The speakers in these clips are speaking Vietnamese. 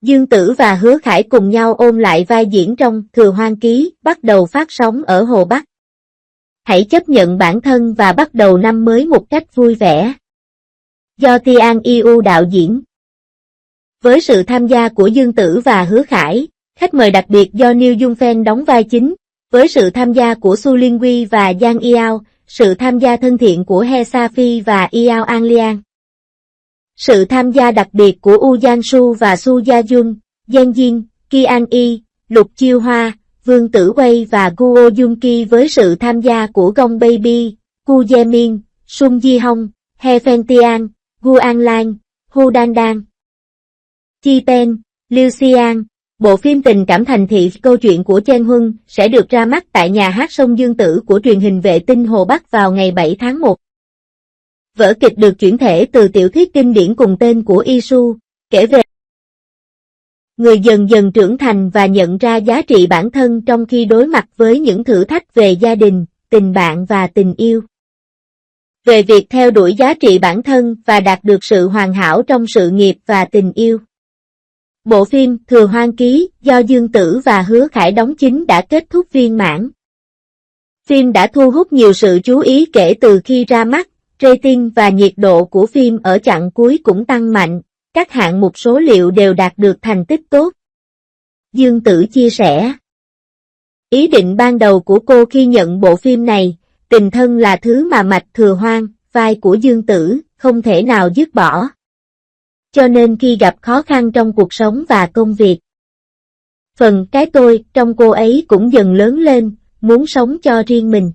Dương Tử và Hứa Khải cùng nhau ôm lại vai diễn trong Thừa Hoang Ký, bắt đầu phát sóng ở Hồ Bắc. Hãy chấp nhận bản thân và bắt đầu năm mới một cách vui vẻ. Do Tian Iu đạo diễn. Với sự tham gia của Dương Tử và Hứa Khải, khách mời đặc biệt do New Jung Fan đóng vai chính, với sự tham gia của Su Liên Quy và Giang Yao, sự tham gia thân thiện của He Sa-phi và Yao An Liang. Sự tham gia đặc biệt của Woo Jang-su và Su Ja-jun, Giang Jin, Kian Y, Lục Chiêu Hoa, Vương Tử Wei và Guo Jung-ki với sự tham gia của Gong Baby, Gu Jae-min, Sung Ji-hong, He Fan-tian, Gu An-lan, Hu Dan-dan, Chi Pen, Liu Xian. Bộ phim tình cảm thành thị câu chuyện của Chen Huân sẽ được ra mắt tại nhà hát Sông Dương Tử của truyền hình vệ tinh Hồ Bắc vào ngày 7 tháng 1. Vở kịch được chuyển thể từ tiểu thuyết kinh điển cùng tên của Isu, kể về người dần dần trưởng thành và nhận ra giá trị bản thân trong khi đối mặt với những thử thách về gia đình, tình bạn và tình yêu. Về việc theo đuổi giá trị bản thân và đạt được sự hoàn hảo trong sự nghiệp và tình yêu. Bộ phim Thừa Hoang Ký do Dương Tử và Hứa Khải đóng chính đã kết thúc viên mãn. Phim đã thu hút nhiều sự chú ý kể từ khi ra mắt, rating và nhiệt độ của phim ở chặng cuối cũng tăng mạnh, các hạng mục số liệu đều đạt được thành tích tốt. Dương Tử chia sẻ. Ý định ban đầu của cô khi nhận bộ phim này, tình thân là thứ mà Mạch Thừa Hoang, vai của Dương Tử, không thể nào dứt bỏ. Cho nên khi gặp khó khăn trong cuộc sống và công việc, phần cái tôi trong cô ấy cũng dần lớn lên, muốn sống cho riêng mình.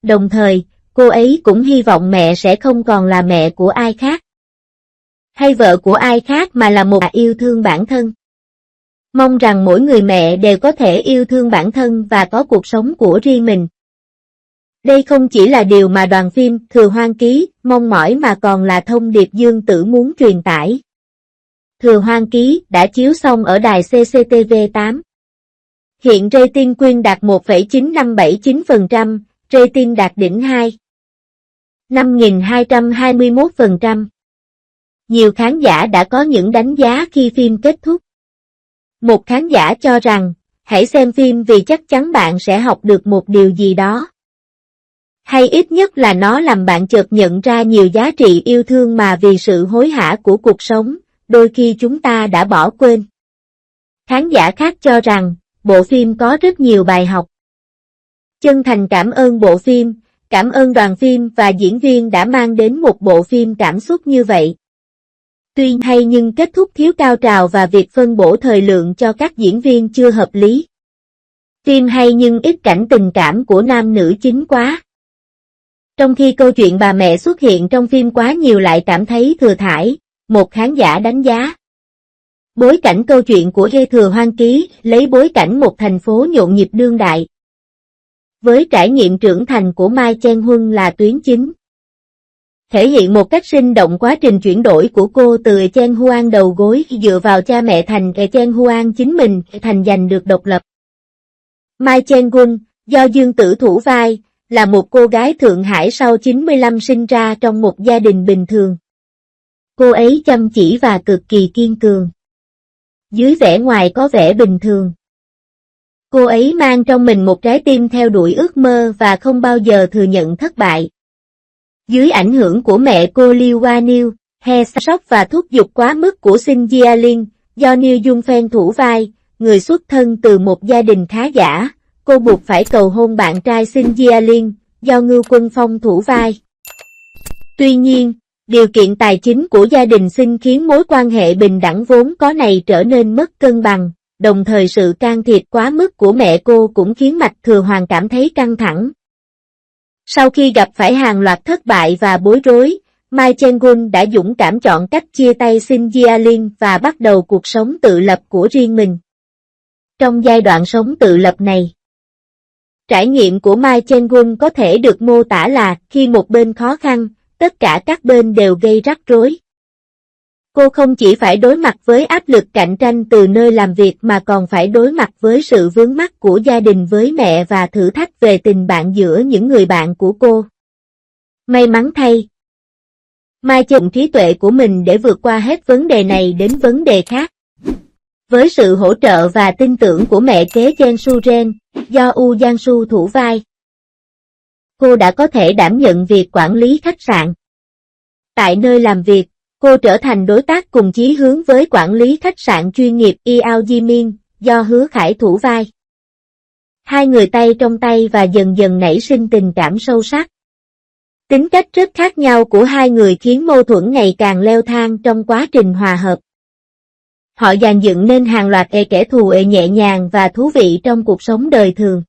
Đồng thời, cô ấy cũng hy vọng mẹ sẽ không còn là mẹ của ai khác, hay vợ của ai khác mà là một yêu thương bản thân. Mong rằng mỗi người mẹ đều có thể yêu thương bản thân và có cuộc sống của riêng mình. Đây không chỉ là điều mà đoàn phim Thừa Hoang Ký mong mỏi mà còn là thông điệp Dương Tử muốn truyền tải. Thừa Hoang Ký đã chiếu xong ở đài CCTV8. Hiện rating Quyên đạt 1,9579%, rating đạt đỉnh 5.221%. Nhiều khán giả đã có những đánh giá khi phim kết thúc. Một khán giả cho rằng, hãy xem phim vì chắc chắn bạn sẽ học được một điều gì đó. Hay ít nhất là nó làm bạn chợt nhận ra nhiều giá trị yêu thương mà vì sự hối hả của cuộc sống, đôi khi chúng ta đã bỏ quên. Khán giả khác cho rằng, bộ phim có rất nhiều bài học. Chân thành cảm ơn bộ phim, cảm ơn đoàn phim và diễn viên đã mang đến một bộ phim cảm xúc như vậy. Tuy hay nhưng kết thúc thiếu cao trào và việc phân bổ thời lượng cho các diễn viên chưa hợp lý. Phim hay nhưng ít cảnh tình cảm của nam nữ chính quá. Trong khi câu chuyện bà mẹ xuất hiện trong phim quá nhiều lại cảm thấy thừa thãi, một khán giả đánh giá. Bối cảnh câu chuyện của Thừa Hoang Ký lấy bối cảnh một thành phố nhộn nhịp đương đại. Với trải nghiệm trưởng thành của Mai Chen Huân là tuyến chính. Thể hiện một cách sinh động quá trình chuyển đổi của cô từ Chen Huang đầu gối dựa vào cha mẹ thành Chen Huang chính mình thành giành được độc lập. Mai Chen Huân, do Dương Tử thủ vai, là một cô gái Thượng Hải sau 95 sinh ra trong một gia đình bình thường. Cô ấy chăm chỉ và cực kỳ kiên cường. Dưới vẻ ngoài có vẻ bình thường. Cô ấy mang trong mình một trái tim theo đuổi ước mơ và không bao giờ thừa nhận thất bại. Dưới ảnh hưởng của mẹ cô Liu Wanil, He Sóc và thúc giục quá mức của Shin Jia-ling, do New Jung Fan thủ vai, người xuất thân từ một gia đình khá giả, cô buộc phải cầu hôn bạn trai Shin Jia-ling, do Ngưu Quân Phong thủ vai. Tuy nhiên, điều kiện tài chính của gia đình Shin khiến mối quan hệ bình đẳng vốn có này trở nên mất cân bằng, đồng thời sự can thiệp quá mức của mẹ cô cũng khiến Mạch Thừa Hoang cảm thấy căng thẳng. Sau khi gặp phải hàng loạt thất bại và bối rối, Mai Chen Huân đã dũng cảm chọn cách chia tay Shin Jia-ling và bắt đầu cuộc sống tự lập của riêng mình. Trong giai đoạn sống tự lập này, trải nghiệm của Mai Chen Huân có thể được mô tả là khi một bên khó khăn, tất cả các bên đều gây rắc rối. Cô không chỉ phải đối mặt với áp lực cạnh tranh từ nơi làm việc mà còn phải đối mặt với sự vướng mắc của gia đình với mẹ và thử thách về tình bạn giữa những người bạn của cô. May mắn thay, Mai Chen trí tuệ của mình để vượt qua hết vấn đề này đến vấn đề khác. Với sự hỗ trợ và tin tưởng của mẹ kế Chen Su-ren, do Woo Giang-su thủ vai, cô đã có thể đảm nhận việc quản lý khách sạn. Tại nơi làm việc, cô trở thành đối tác cùng chí hướng với quản lý khách sạn chuyên nghiệp Yeo Ji-min, do Hứa Khải thủ vai. Hai người tay trong tay và dần dần nảy sinh tình cảm sâu sắc. Tính cách rất khác nhau của hai người khiến mâu thuẫn ngày càng leo thang trong quá trình hòa hợp. Họ dàn dựng nên hàng loạt kẻ thù nhẹ nhàng và thú vị trong cuộc sống đời thường.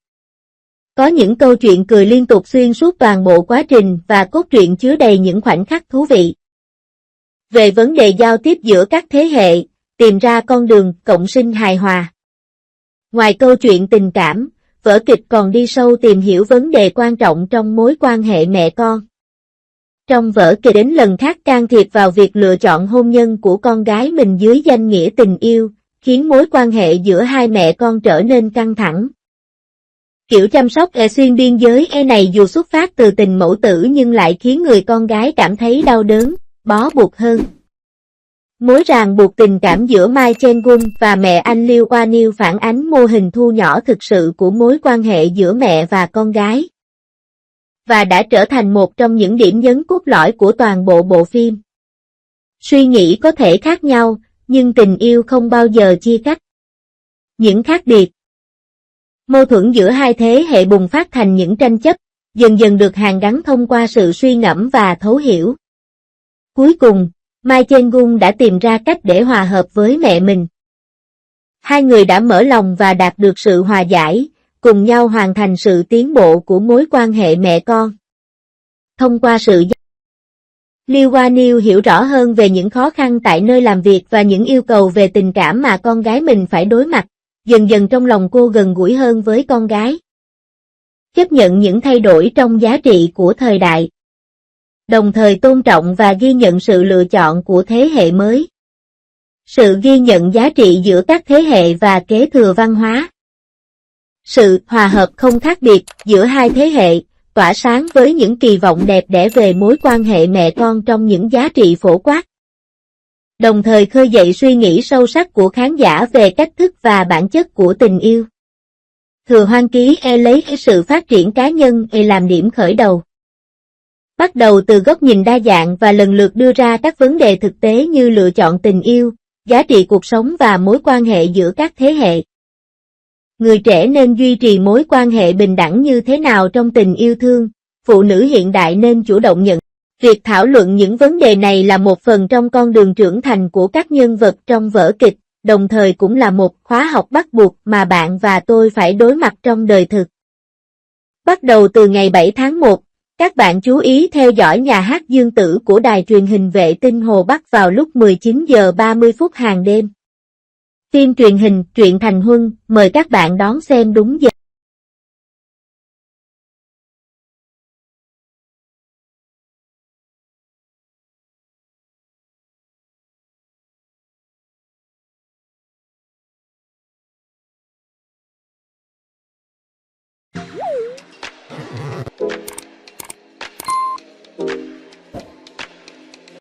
Có những câu chuyện cười liên tục xuyên suốt toàn bộ quá trình và cốt truyện chứa đầy những khoảnh khắc thú vị. Về vấn đề giao tiếp giữa các thế hệ, tìm ra con đường cộng sinh hài hòa. Ngoài câu chuyện tình cảm, vở kịch còn đi sâu tìm hiểu vấn đề quan trọng trong mối quan hệ mẹ con. Trong vở kịch đến lần khác can thiệp vào việc lựa chọn hôn nhân của con gái mình dưới danh nghĩa tình yêu, khiến mối quan hệ giữa hai mẹ con trở nên căng thẳng. Kiểu chăm sóc xuyên biên giới này dù xuất phát từ tình mẫu tử nhưng lại khiến người con gái cảm thấy đau đớn, bó buộc hơn. Mối ràng buộc tình cảm giữa Mai Chen-gun và mẹ anh Liu Wanil phản ánh mô hình thu nhỏ thực sự của mối quan hệ giữa mẹ và con gái. Và đã trở thành một trong những điểm nhấn cốt lõi của toàn bộ bộ phim. Suy nghĩ có thể khác nhau, nhưng tình yêu không bao giờ chia cách. Những khác biệt. Mâu thuẫn giữa hai thế hệ bùng phát thành những tranh chấp, dần dần được hàn gắn thông qua sự suy ngẫm và thấu hiểu. Cuối cùng, Mai Chen-gun đã tìm ra cách để hòa hợp với mẹ mình. Hai người đã mở lòng và đạt được sự hòa giải, cùng nhau hoàn thành sự tiến bộ của mối quan hệ mẹ con. Thông qua sự Liu Wanil hiểu rõ hơn về những khó khăn tại nơi làm việc và những yêu cầu về tình cảm mà con gái mình phải đối mặt, dần dần trong lòng cô gần gũi hơn với con gái. Chấp nhận những thay đổi trong giá trị của thời đại. Đồng thời tôn trọng và ghi nhận sự lựa chọn của thế hệ mới. Sự ghi nhận giá trị giữa các thế hệ và kế thừa văn hóa. Sự hòa hợp không khác biệt giữa hai thế hệ, tỏa sáng với những kỳ vọng đẹp đẽ về mối quan hệ mẹ con trong những giá trị phổ quát. Đồng thời khơi dậy suy nghĩ sâu sắc của khán giả về cách thức và bản chất của tình yêu. Thừa Hoan Ký lấy sự phát triển cá nhân làm điểm khởi đầu. Bắt đầu từ góc nhìn đa dạng và lần lượt đưa ra các vấn đề thực tế như lựa chọn tình yêu, giá trị cuộc sống và mối quan hệ giữa các thế hệ. Người trẻ nên duy trì mối quan hệ bình đẳng như thế nào trong tình yêu thương, phụ nữ hiện đại nên chủ động nhận. Việc thảo luận những vấn đề này là một phần trong con đường trưởng thành của các nhân vật trong vở kịch, đồng thời cũng là một khóa học bắt buộc mà bạn và tôi phải đối mặt trong đời thực. Bắt đầu từ ngày 7 tháng 1, các bạn chú ý theo dõi Nhà hát Dương Tử của đài truyền hình vệ tinh Hồ Bắc vào lúc 19 giờ 30 phút hàng đêm. Phim truyền hình Truyện Thành Huân, mời các bạn đón xem đúng giờ.